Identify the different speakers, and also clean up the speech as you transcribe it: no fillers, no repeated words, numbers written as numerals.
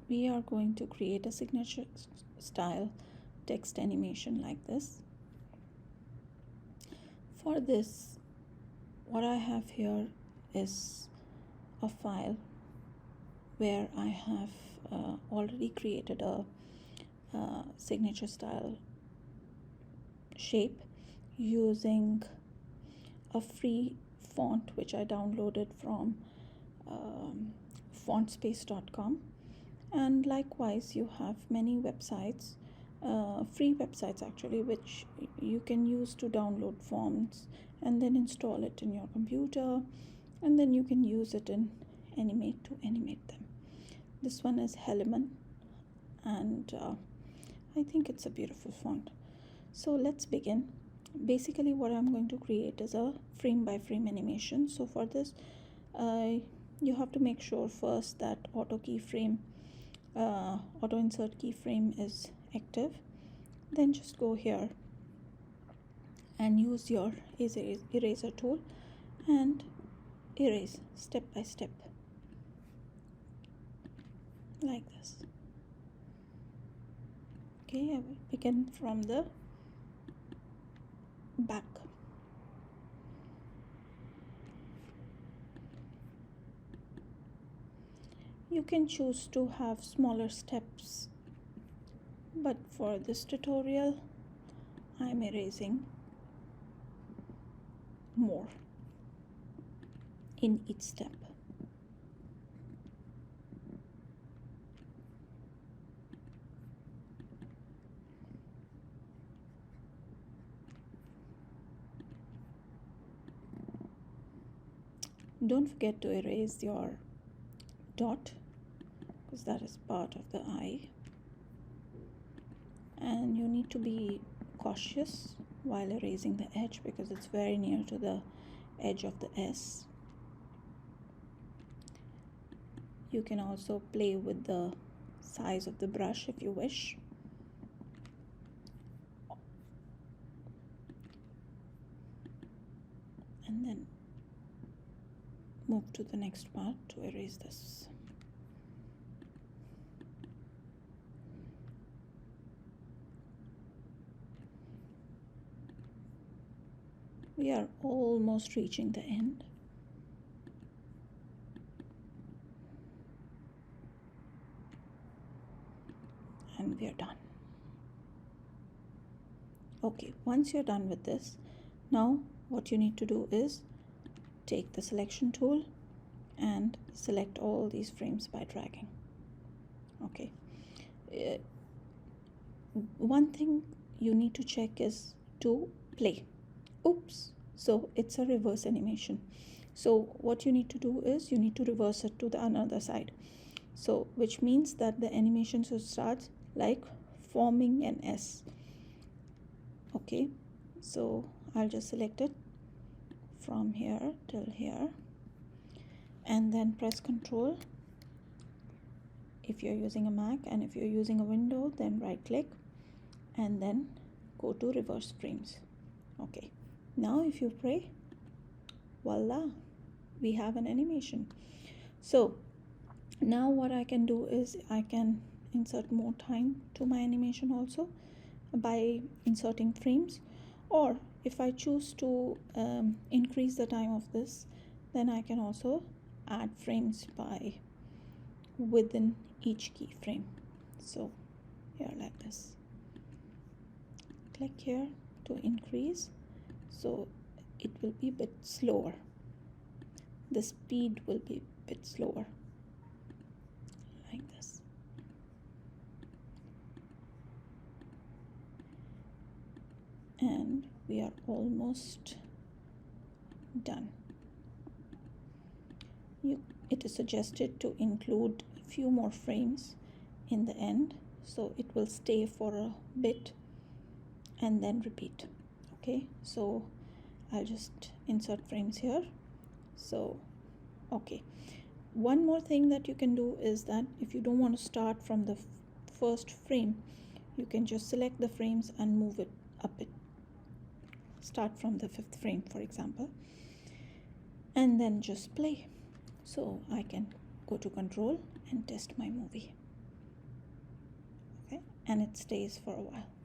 Speaker 1: we are going to create a signature style text animation like this. For this, what I have here is a file where I have already created a signature style shape using a free font which I downloaded from fontspace.com. And likewise, you have many websites, free websites actually, which you can use to download fonts and then install it in your computer, and then you can use it in Animate to animate them. This one is Heliman, and I think it's a beautiful font. So let's begin. Basically, what I'm going to create is a frame by frame animation. So for this, you have to make sure first that auto insert keyframe is active. Then just go here and use your eraser tool and erase step by step like this. Okay, I will begin from the back. You can choose to have smaller steps, but for this tutorial I'm erasing more in each step. Don't forget to erase your dot, because that is part of the eye, and you need to be cautious while erasing the edge because it's very near to the edge of the S. You can also play with the size of the brush if you wish. And then move to the next part to erase this. We are almost reaching the end. And we are done. Okay, once you're done with this, now what you need to do is take the selection tool and select all these frames by dragging. Okay. One thing you need to check is to play. Oops, so it's a reverse animation. So what you need to do is you need to reverse it to the another side. So which means that the animation should start like forming an S. Okay, so I'll just select it from here till here and then press Ctrl if you're using a Mac, and if you're using a Windows then right click and then go to reverse frames. Okay, now if you play, voila, we have an animation. So now what I can do is I can insert more time to my animation also by inserting frames, or if I choose to increase the time of this, then I can also add frames by within each keyframe. So here like this, click here to increase, so it will be a bit slower, the speed will be a bit slower like this. And we are almost done. It is suggested to include a few more frames in the end, so it will stay for a bit and then repeat. Okay, so I'll just insert frames here. So okay, one more thing that you can do is that if you don't want to start from the first frame, you can just select the frames and move it up it. Start from the 5th frame, for example, and then just play. So I can go to Control and test my movie. and it stays for a while.